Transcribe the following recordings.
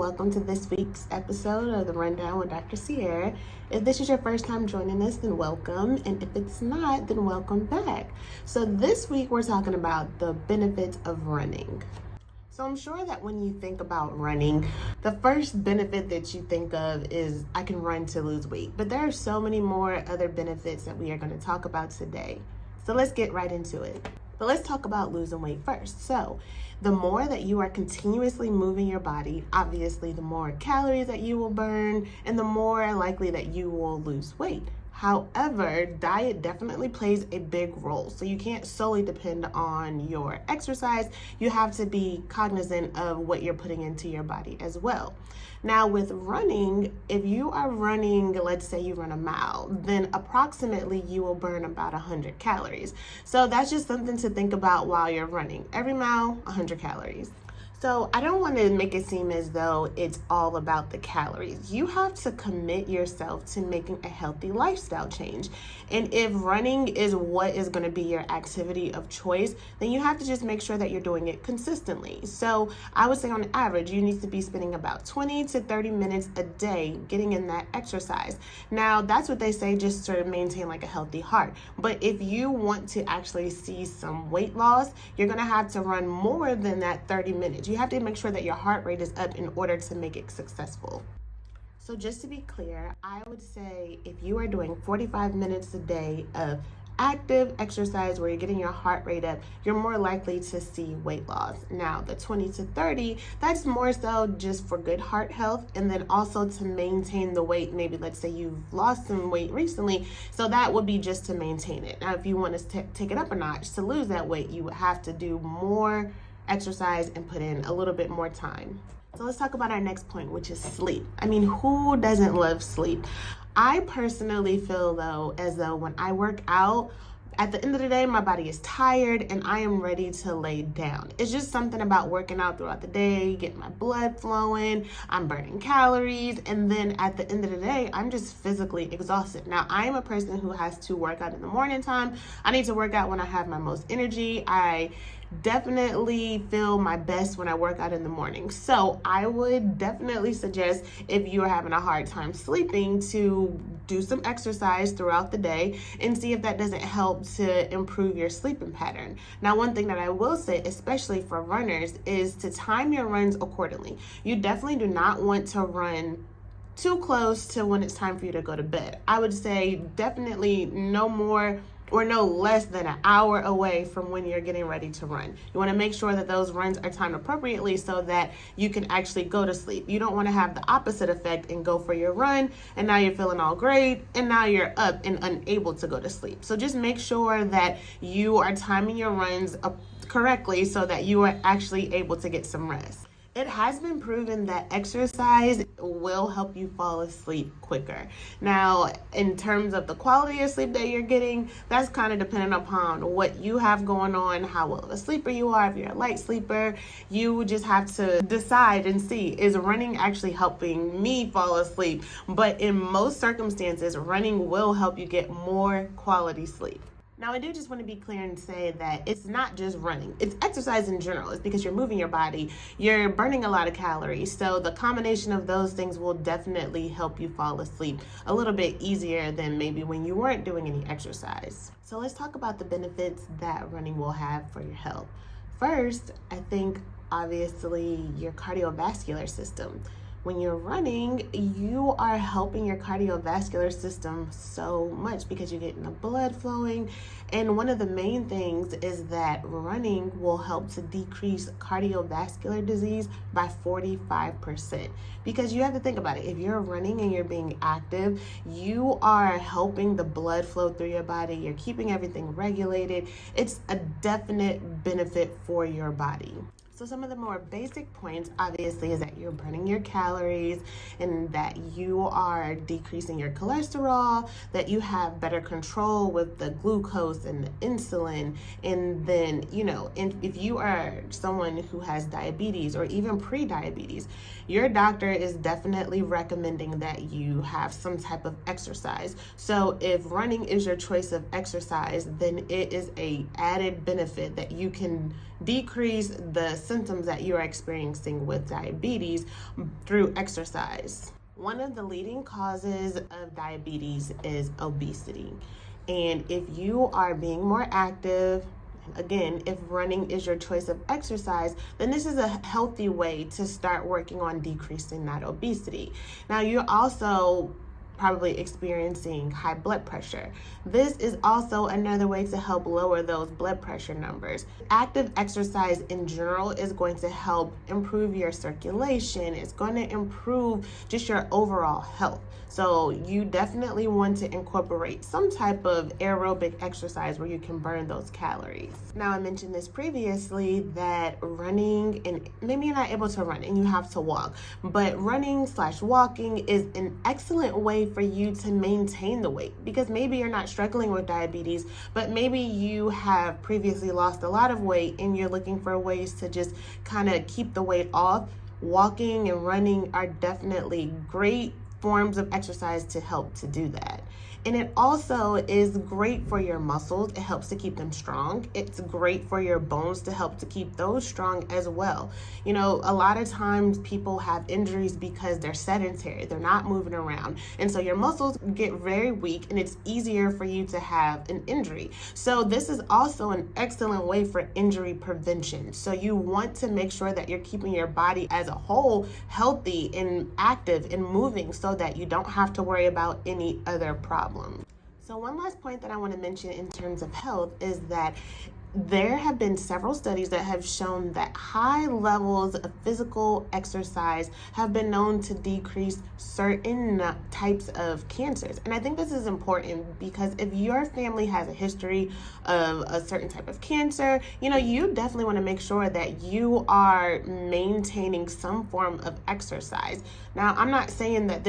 welcome to this week's episode of The Rundown with Dr. Ciarrah. If this is your first time joining us, then welcome, and if it's not, then welcome back. So this week we're talking about the benefits of running. So I'm sure that when you think about running, the first benefit that you think of is I can run to lose weight, but there are so many more other benefits that we are going to talk about today. So let's get right into it. But let's talk about losing weight first. So the more that you are continuously moving your body, obviously the more calories that you will burn and the more likely that you will lose weight. However, diet definitely plays a big role. So you can't solely depend on your exercise. You have to be cognizant of what you're putting into your body as well. Now with running, if you are running, let's say you run a mile, then approximately you will burn about 100 calories. So that's just something to think about while you're running. Every mile, 100 calories. So I don't want to make it seem as though it's all about the calories. You have to commit yourself to making a healthy lifestyle change. And if running is what is going to be your activity of choice, then you have to just make sure that you're doing it consistently. So I would say on average, you need to be spending about 20 to 30 minutes a day getting in that exercise. Now, that's what they say just to maintain like a healthy heart. But if you want to actually see some weight loss, you're going to have to run more than that 30 minutes. You have to make sure that your heart rate is up in order to make it successful. So just to be clear, I would say if you are doing 45 minutes a day of active exercise where you're getting your heart rate up, you're more likely to see weight loss. Now, the 20 to 30, that's more so just for good heart health and then also to maintain the weight. Maybe let's say you've lost some weight recently, so that would be just to maintain it. Now, if you want to take it up a notch to lose that weight, you would have to do more exercise and put in a little bit more time. So let's talk about our next point, which is sleep. I mean, who doesn't love sleep? I personally feel though, as though when I work out, at the end of the day, my body is tired and I am ready to lay down. It's just something about working out throughout the day, getting my blood flowing, I'm burning calories, and then at the end of the day, I'm just physically exhausted. Now, I am a person who has to work out in the morning time. I need to work out when I have my most energy. I definitely feel my best when I work out in the morning. So I would definitely suggest if you are having a hard time sleeping to do some exercise throughout the day and see if that doesn't help to improve your sleeping pattern. Now, one thing that I will say, especially for runners, is to time your runs accordingly. You definitely do not want to run too close to when it's time for you to go to bed. I would say definitely no more or no less than an hour away from when you're getting ready to run. You want to make sure that those runs are timed appropriately so that you can actually go to sleep. You don't want to have the opposite effect and go for your run and now you're feeling all great and now you're up and unable to go to sleep. So just make sure that you are timing your runs correctly so that you are actually able to get some rest. It has been proven that exercise will help you fall asleep quicker. Now, in terms of the quality of sleep that you're getting, that's kind of dependent upon what you have going on, how well of a sleeper you are. If you're a light sleeper, you just have to decide and see, is running actually helping me fall asleep? But in most circumstances, running will help you get more quality sleep. Now, I do just want to be clear and say that it's not just running. It's exercise in general. It's because you're moving your body. You're burning a lot of calories. So the combination of those things will definitely help you fall asleep a little bit easier than maybe when you weren't doing any exercise. So let's talk about the benefits that running will have for your health. First, I think obviously your cardiovascular system. When you're running, you are helping your cardiovascular system so much because you're getting the blood flowing. And one of the main things is that running will help to decrease cardiovascular disease by 45%. Because you have to think about it. If you're running and you're being active, you are helping the blood flow through your body. You're keeping everything regulated. It's a definite benefit for your body. So some of the more basic points, obviously, is that you're burning your calories and that you are decreasing your cholesterol, that you have better control with the glucose and the insulin. And then, if you are someone who has diabetes or even pre-diabetes, your doctor is definitely recommending that you have some type of exercise. So if running is your choice of exercise, then it is a added benefit that you can decrease the symptoms that you are experiencing with diabetes through exercise. One of the leading causes of diabetes is obesity. And if you are being more active, again, if running is your choice of exercise, then this is a healthy way to start working on decreasing that obesity. Now, you're also probably experiencing high blood pressure. This is also another way to help lower those blood pressure numbers. Active exercise in general is going to help improve your circulation. It's going to improve just your overall health. So you definitely want to incorporate some type of aerobic exercise where you can burn those calories. Now, I mentioned this previously that running, and maybe you're not able to run and you have to walk, but running/walking is an excellent way for you to maintain the weight, because maybe you're not struggling with diabetes, but maybe you have previously lost a lot of weight and you're looking for ways to just kind of keep the weight off. Walking and running are definitely great forms of exercise to help to do that. And it also is great for your muscles. It helps to keep them strong. It's great for your bones to help to keep those strong as well. You know, a lot of times people have injuries because they're sedentary. They're not moving around. And so your muscles get very weak and it's easier for you to have an injury. So this is also an excellent way for injury prevention. So you want to make sure that you're keeping your body as a whole healthy and active and moving so that you don't have to worry about any other problems. So one last point that I want to mention in terms of health is that there have been several studies that have shown that high levels of physical exercise have been known to decrease certain types of cancers. And I think this is important because if your family has a history of a certain type of cancer, you know, you definitely want to make sure that you are maintaining some form of exercise. Now, I'm not saying that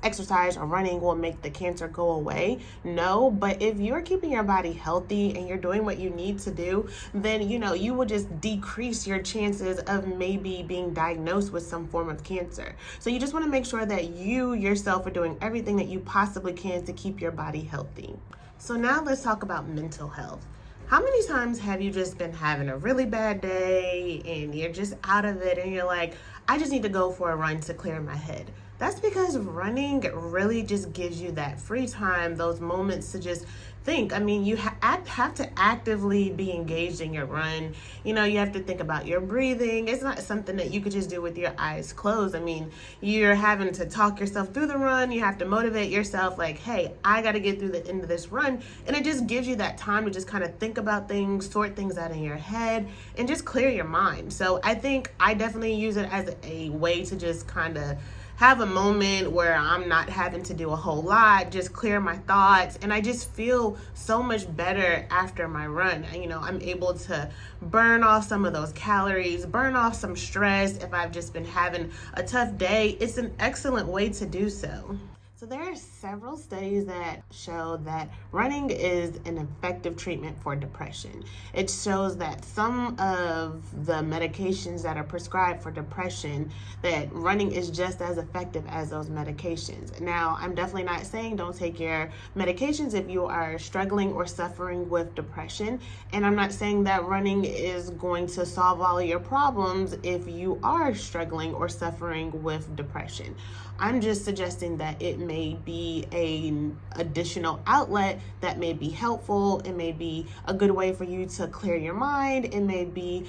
exercise or running will make the cancer go away. No, but if you're keeping your body healthy and you're doing what you need to do, then you will just decrease your chances of maybe being diagnosed with some form of cancer. So you just want to make sure that you yourself are doing everything that you possibly can to keep your body healthy. So now let's talk about mental health. How many times have you just been having a really bad day and you're just out of it and you're like, I just need to go for a run to clear my head? That's because running really just gives you that free time, those moments to just think. I mean, you have to actively be engaged in your run. You have to think about your breathing. It's not something that you could just do with your eyes closed. I mean, you're having to talk yourself through the run. You have to motivate yourself like, hey, I got to get through the end of this run. And it just gives you that time to just kind of think about things, sort things out in your head, and just clear your mind. So I think I definitely use it as a way to just kind of have a moment where I'm not having to do a whole lot, just clear my thoughts, and I just feel so much better after my run. I'm able to burn off some of those calories, burn off some stress. If I've just been having a tough day, it's an excellent way to do so. So there are several studies that show that running is an effective treatment for depression. It shows that some of the medications that are prescribed for depression, that running is just as effective as those medications. Now, I'm definitely not saying don't take your medications if you are struggling or suffering with depression. And I'm not saying that running is going to solve all of your problems if you are struggling or suffering with depression. I'm just suggesting that it may be an additional outlet that may be helpful. It may be a good way for you to clear your mind. It may be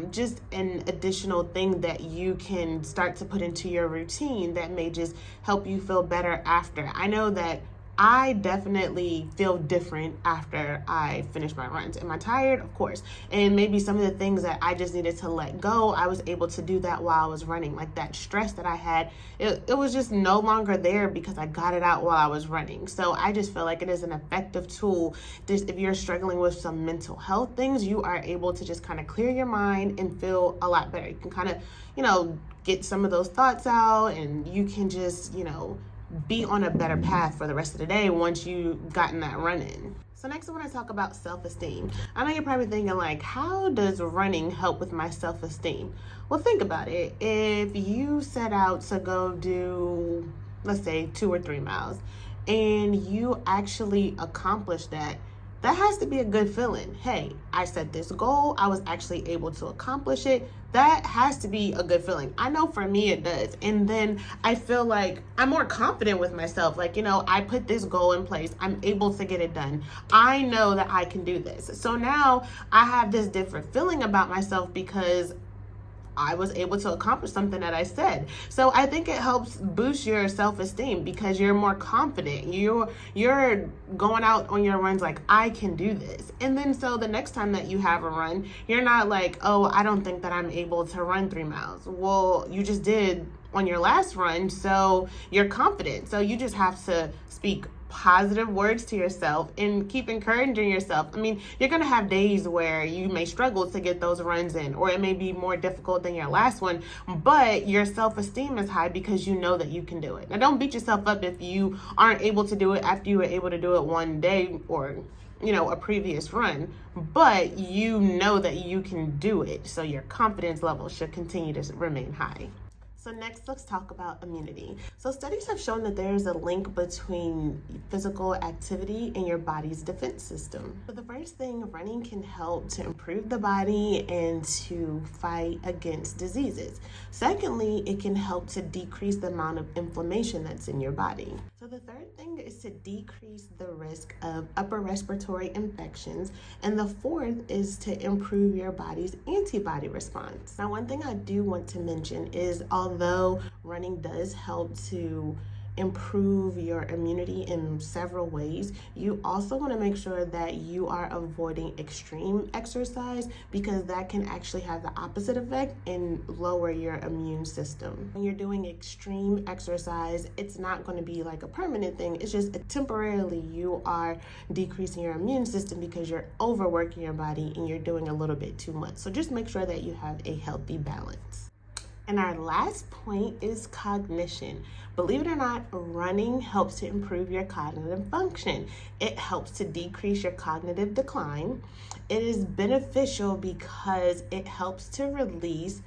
just an additional thing that you can start to put into your routine that may just help you feel better after. I know that I definitely feel different after I finish my runs. Am I tired? Of course. And maybe some of the things that I just needed to let go, I was able to do that while I was running. Like that stress that I had, it was just no longer there because I got it out while I was running. So I just feel like it is an effective tool. Just if you're struggling with some mental health things, you are able to just kind of clear your mind and feel a lot better. You can kind of, get some of those thoughts out, and you can just, be on a better path for the rest of the day once you've gotten that run in. So next I want to talk about self-esteem. I know you're probably thinking like, how does running help with my self-esteem? Well, think about it. If you set out to go do, let's say 2 or 3 miles, and you actually accomplish that, that has to be a good feeling. Hey, I set this goal, I was actually able to accomplish it. That has to be a good feeling. I know for me it does. And then I feel like I'm more confident with myself. Like, I put this goal in place. I'm able to get it done. I know that I can do this. So now I have this different feeling about myself because I was able to accomplish something that I said. So I think it helps boost your self-esteem because you're more confident. You're going out on your runs like, I can do this. And then so the next time that you have a run, you're not like, oh, I don't think that I'm able to run 3 miles. Well, you just did on your last run, so you're confident. So you just have to speak positive words to yourself and keep encouraging yourself. I mean, you're going to have days where you may struggle to get those runs in, or it may be more difficult than your last one, but your self-esteem is high because you know that you can do it. Now, don't beat yourself up if you aren't able to do it after you were able to do it one day or a previous run, but you know that you can do it. So your confidence level should continue to remain high. So next, let's talk about immunity. So studies have shown that there is a link between physical activity and your body's defense system. So the first thing, running can help to improve the body and to fight against diseases. Secondly, it can help to decrease the amount of inflammation that's in your body. So the third thing is to decrease the risk of upper respiratory infections. And the fourth is to improve your body's antibody response. Now, one thing I do want to mention is although running does help to improve your immunity in several ways, you also want to make sure that you are avoiding extreme exercise because that can actually have the opposite effect and lower your immune system. When you're doing extreme exercise, it's not going to be like a permanent thing. It's just temporarily you are decreasing your immune system because you're overworking your body and you're doing a little bit too much. So just make sure that you have a healthy balance. And our last point is cognition. Believe it or not, running helps to improve your cognitive function. It helps to decrease your cognitive decline. It is beneficial because it helps to release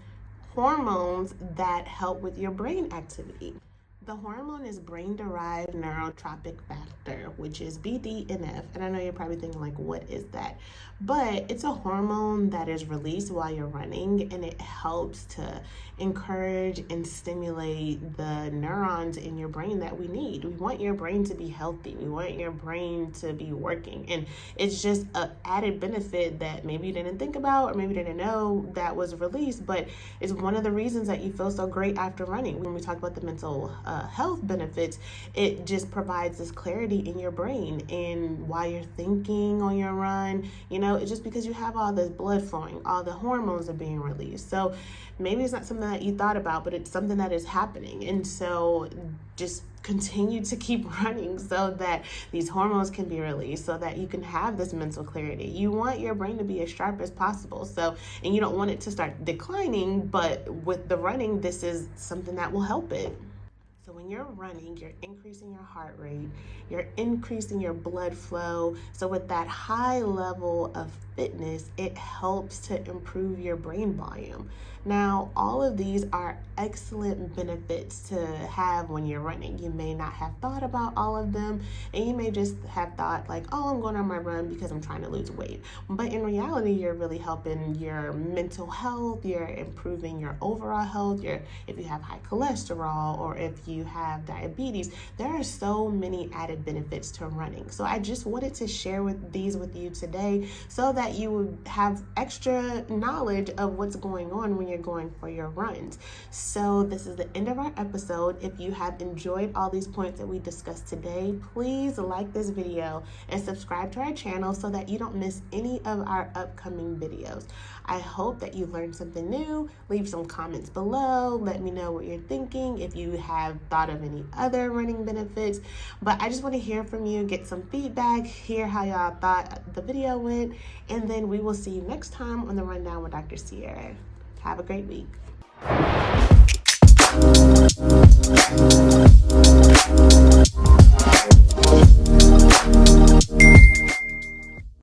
hormones that help with your brain activity. The hormone is brain-derived neurotrophic factor, which is BDNF. And I know you're probably thinking like, what is that? But it's a hormone that is released while you're running, and it helps to encourage and stimulate the neurons in your brain that we need. We want your brain to be healthy. We want your brain to be working. And it's just an added benefit that maybe you didn't think about or maybe you didn't know that was released, but it's one of the reasons that you feel so great after running. When we talk about the mental health benefits, it just provides this clarity in your brain and while you're thinking on your run, it's just because you have all this blood flowing, all the hormones are being released. So maybe it's not something that you thought about, but it's something that is happening. And so just continue to keep running so that these hormones can be released, so that you can have this mental clarity. You want your brain to be as sharp as possible. And you don't want it to start declining, but with the running, this is something that will help it. So when you're running, you're increasing your heart rate, you're increasing your blood flow. So with that high level of fitness, it helps to improve your brain volume. Now, all of these are excellent benefits to have when you're running. You may not have thought about all of them, and you may just have thought like, oh, I'm going on my run because I'm trying to lose weight. But in reality, you're really helping your mental health, you're improving your overall health, if you have high cholesterol or if you have diabetes, there are so many added benefits to running. So I just wanted to share these with you today so that you would have extra knowledge of what's going on when you're going for your runs. So this is the end of our episode. If you have enjoyed all these points that we discussed today, please like this video and subscribe to our channel so that you don't miss any of our upcoming videos. I hope that you learned something new. Leave some comments below. Let me know what you're thinking, if you have thought of any other running benefits. But I just want to hear from you, get some feedback, hear how y'all thought the video went, and then we will see you next time on the Rundown with Dr. Ciarrah. Have a great week.